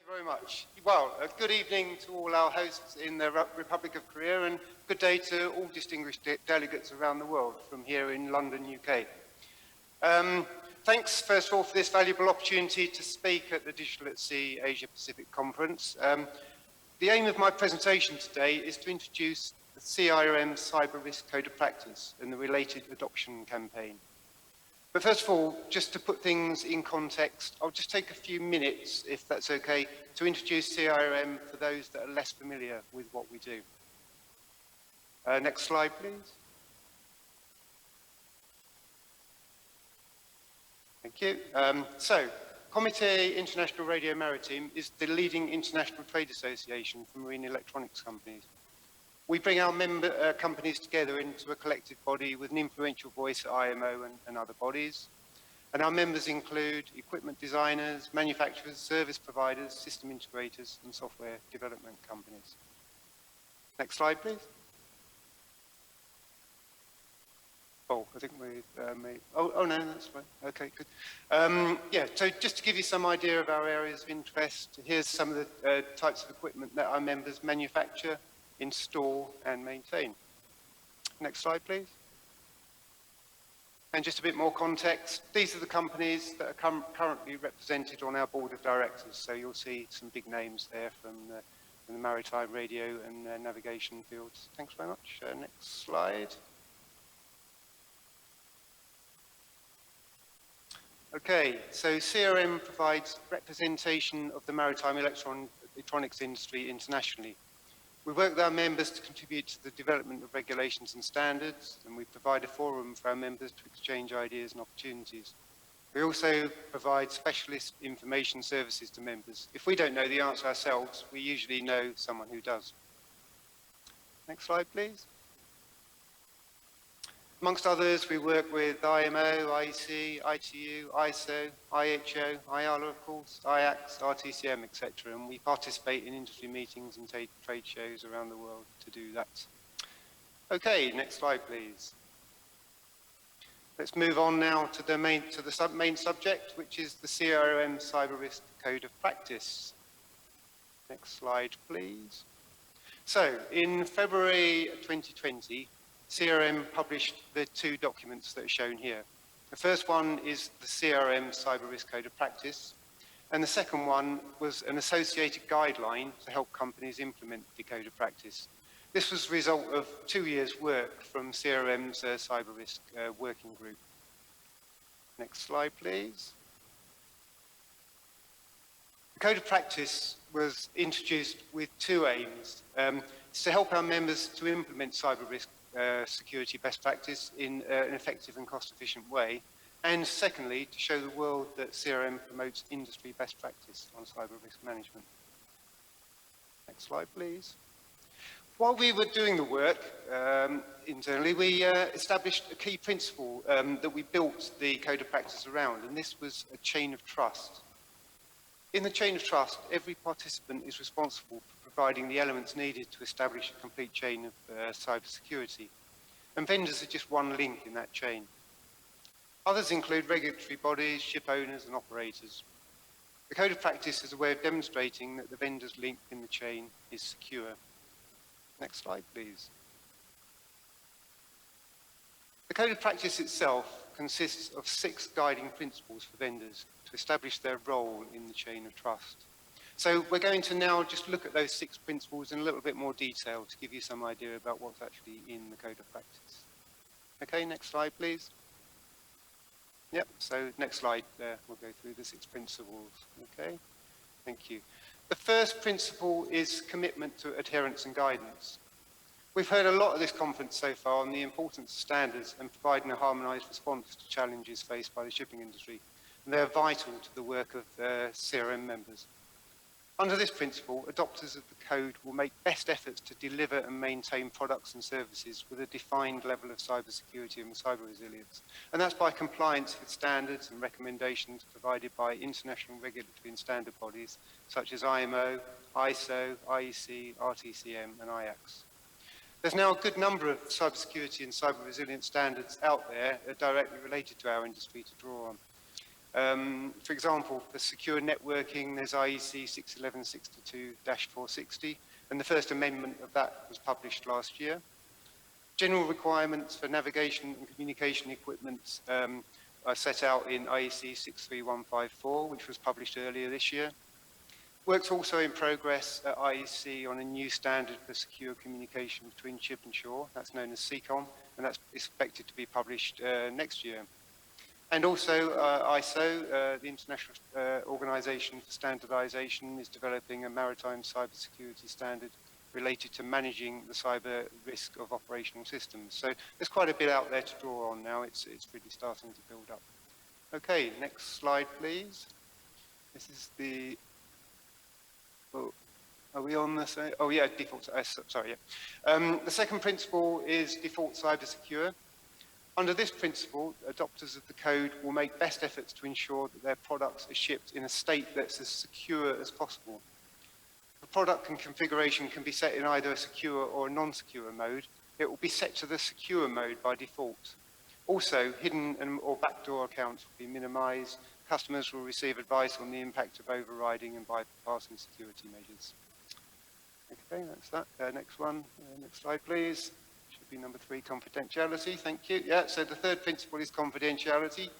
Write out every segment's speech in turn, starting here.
you very much. Well, good evening to all our hosts in the Republic of Korea, and good day to all distinguished delegates around the world from here in London, UK. Thanks, first of all, for this valuable opportunity to speak at the Digital at Sea Asia Pacific Conference. The aim of my presentation today is to introduce the CIRM Cyber Risk Code of Practice and the related adoption campaign. But first of all, just to put things in context, I'll just take a few minutes, if that's okay, to introduce CIRM for those that are less familiar with what we do. Next slide, please. Thank you. Comité International Radio Maritime is the leading international trade association for marine electronics companies. We bring our member companies together into a collective body with an influential voice at IMO and other bodies. And our members include equipment designers, manufacturers, service providers, system integrators, and software development companies. Next slide, please. Oh, I think we may... Oh, no, that's fine. Okay, good. Yeah, so just to give you some idea of our areas of interest, here's some of the types of equipment that our members manufacture, install and maintain. Next slide, please. And just a bit more context, these are the companies that are currently represented on our board of directors. So you'll see some big names there from the maritime, radio and navigation fields. Thanks very much. Next slide. Okay, so CIRM provides representation of the maritime electronics industry internationally. We work with our members to contribute to the development of regulations and standards, and we provide a forum for our members to exchange ideas and opportunities. We also provide specialist information services to members. If we don't know the answer ourselves, we usually know someone who does. Next slide, please. Amongst others, we work with IMO, IEC, ITU, ISO, IHO, IALA, of course, IACS, RTCM, etc. And we participate in industry meetings and trade shows around the world to do that. Okay, next slide, please. Let's move on now to the main subject, which is the CIRM Cyber Risk Code of Practice. Next slide, please. So, in February 2020, CIRM published the two documents that are shown here. The first one is the CIRM Cyber Risk Code of Practice, and the second one was an associated guideline to help companies implement the Code of Practice. This was the result of 2 years' work from CIRM's Cyber Risk Working Group. Next slide, please. The Code of Practice was introduced with two aims. To help our members to implement cyber risk security best practice in an effective and cost-efficient way, and secondly, to show the world that CIRM promotes industry best practice on cyber risk management. Next slide, please. While we were doing the work internally, we established a key principle that we built the Code of Practice around, and this was a chain of trust. In the chain of trust, every participant is responsible for providing the elements needed to establish a complete chain of cyber security. And vendors are just one link in that chain. Others include regulatory bodies, ship owners and operators. The Code of Practice is a way of demonstrating that the vendor's link in the chain is secure. Next slide, please. The Code of Practice itself consists of 6 guiding principles for vendors to establish their role in the chain of trust. So we're going to now just look at those 6 principles in a little bit more detail to give you some idea about what's actually in the Code of Practice. Okay, next slide, please. Yep, so next slide, we'll go through the 6 principles. Okay, thank you. The first principle is commitment to adherence and guidance. We've heard a lot at this conference so far on the importance of standards and providing a harmonised response to challenges faced by the shipping industry, and they're vital to the work of CIRM members. Under this principle, adopters of the code will make best efforts to deliver and maintain products and services with a defined level of cybersecurity and cyber resilience. And that's by compliance with standards and recommendations provided by international regulatory and standard bodies such as IMO, ISO, IEC, RTCM and IACS. There's now a good number of cybersecurity and cyber resilience standards out there that are directly related to our industry to draw on. For example, for secure networking, there's IEC 61162-460, and the first amendment of that was published last year. General requirements for navigation and communication equipment are set out in IEC 63154, which was published earlier this year. Work's also in progress at IEC on a new standard for secure communication between ship and shore. That's known as CIRM, and that's expected to be published next year. And also ISO, the International Organization for Standardization, is developing a maritime cybersecurity standard related to managing the cyber risk of operational systems. So there's quite a bit out there to draw on now. It's really starting to build up. Okay, next slide, please. This is the... Oh, are we on the same? Oh yeah, default, sorry, yeah. The second principle is default cyber secure. Under this principle, adopters of the code will make best efforts to ensure that their products are shipped in a state that's as secure as possible. The product and configuration can be set in either a secure or a non-secure mode. It will be set to the secure mode by default. Also, hidden or backdoor accounts will be minimized. Customers will receive advice on the impact of overriding and bypassing security measures. Okay, that's that. Next one. Next slide, please. Should be number 3, confidentiality. Thank you. Yeah, so the third principle is confidentiality.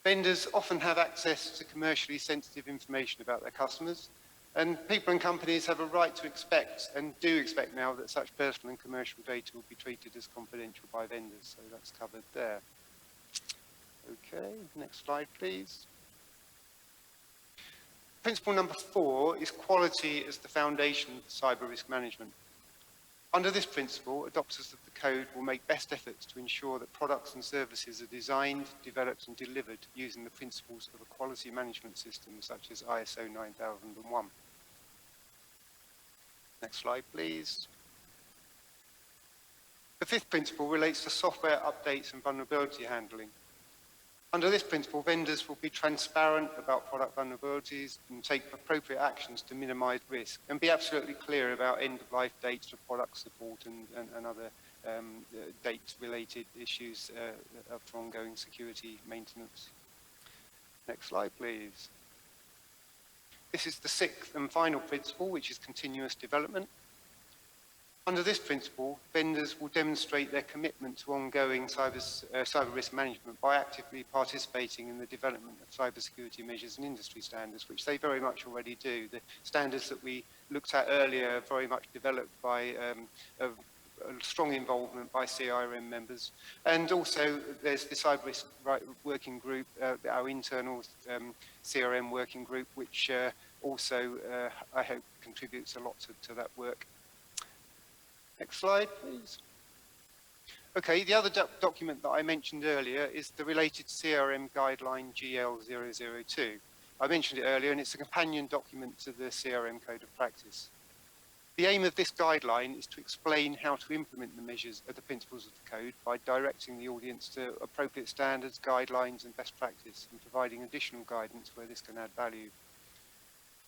Vendors often have access to commercially sensitive information about their customers, and people and companies have a right to expect, and do expect now, that such personal and commercial data will be treated as confidential by vendors. So that's covered there. Okay, next slide, please. Principle number 4 is quality as the foundation for cyber risk management. Under this principle, adopters of the code will make best efforts to ensure that products and services are designed, developed and delivered using the principles of a quality management system such as ISO 9001. Next slide, please. The 5th principle relates to software updates and vulnerability handling. Under this principle, vendors will be transparent about product vulnerabilities and take appropriate actions to minimize risk, and be absolutely clear about end-of-life dates for product support and other date-related issues for ongoing security maintenance. Next slide, please. This is the 6th and final principle, which is continuous development. Under this principle, vendors will demonstrate their commitment to ongoing cyber risk management by actively participating in the development of cybersecurity measures and industry standards, which they very much already do. The standards that we looked at earlier are very much developed by a strong involvement by CIRM members. And also there's the cyber risk working group, our internal CRM working group, which also I hope contributes a lot to that work. Next slide, please. Okay, the other document that I mentioned earlier is the related CRM guideline GL002. I mentioned it earlier, and it's a companion document to the CRM Code of Practice. The aim of this guideline is to explain how to implement the measures of the principles of the code by directing the audience to appropriate standards, guidelines, and best practice, and providing additional guidance where this can add value.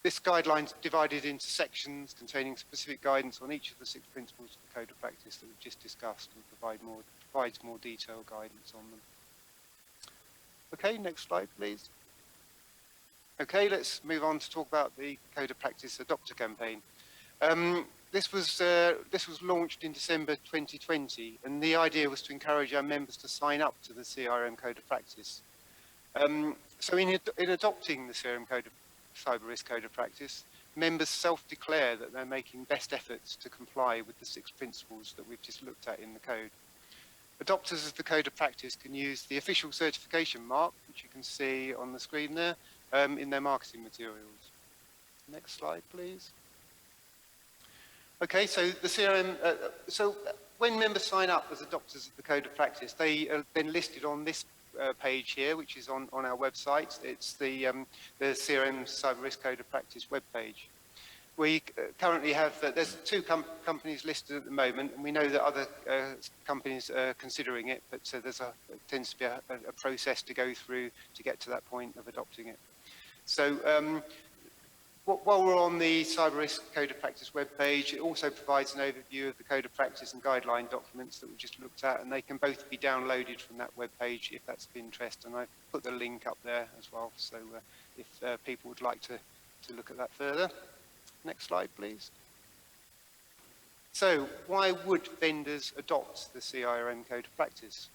This guideline is divided into sections containing specific guidance on each of the 6 principles of the Code of Practice that we've just discussed, and provides more detailed guidance on them. Okay, next slide, please. Okay, let's move on to talk about the Code of Practice Adopter campaign. This was launched in December 2020, and the idea was to encourage our members to sign up to the CRM Code of Practice. So in adopting the CRM Cyber Risk Code of Practice, members self-declare that they're making best efforts to comply with the 6 principles that we've just looked at in the code. Adopters of the Code of Practice can use the official certification mark, which you can see on the screen there, in their marketing materials. Next slide, please. Okay, so the CRM, so when members sign up as adopters of the Code of Practice, they are then listed on this page here, which is on our website. It's the CRM Cyber Risk Code of Practice webpage. We currently have, there's 2 companies listed at the moment, and we know that other companies are considering it, but tends to be a process to go through to get to that point of adopting it. So While we're on the Cyber Risk Code of Practice webpage, it also provides an overview of the Code of Practice and guideline documents that we just looked at, and they can both be downloaded from that webpage if that's of interest, and I put the link up there as well, so if people would like to look at that further. Next slide, please. So, why would vendors adopt the CIRM Code of Practice?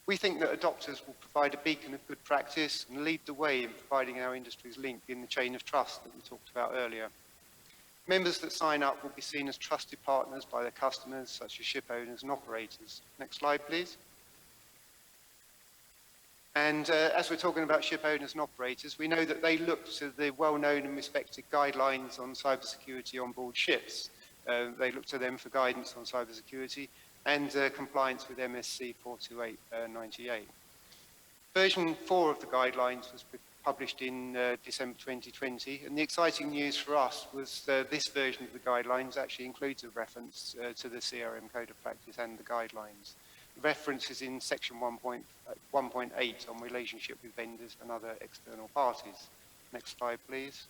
We think that adopters will provide a beacon of good practice and lead the way in providing our industry's link in the chain of trust that we talked about earlier. Members that sign up will be seen as trusted partners by their customers, such as ship owners and operators. Next slide, please. And as we're talking about ship owners and operators, we know that they look to the well-known and respected guidelines on cybersecurity on board ships. They look to them for guidance on cybersecurity and compliance with MSC 42898. Version 4 of the guidelines was published in December 2020, and the exciting news for us was this version of the guidelines actually includes a reference to the CRM Code of Practice and the guidelines. The reference is in section 1.8 on relationship with vendors and other external parties. Next slide, please.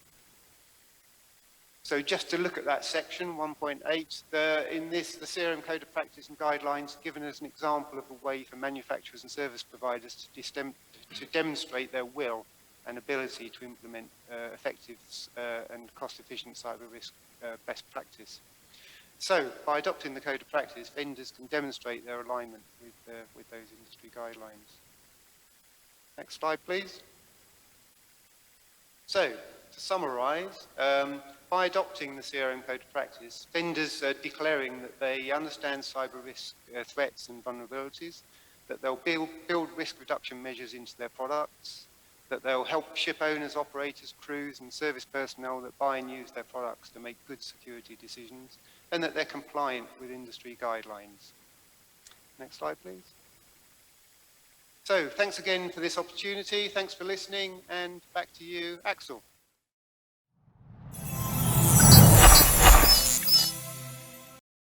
So just to look at that section, 1.8, in this, the CRM Code of Practice and Guidelines given as an example of a way for manufacturers and service providers to demonstrate their will and ability to implement effective and cost-efficient cyber risk best practice. So, by adopting the Code of Practice, vendors can demonstrate their alignment with those industry guidelines. Next slide, please. So, to summarise, by adopting the CRM Code of Practice, vendors are declaring that they understand cyber risk threats and vulnerabilities, that they'll build risk reduction measures into their products, that they'll help ship owners, operators, crews and service personnel that buy and use their products to make good security decisions, and that they're compliant with industry guidelines. Next slide, please. So, thanks again for this opportunity. Thanks for listening, and back to you, Axel.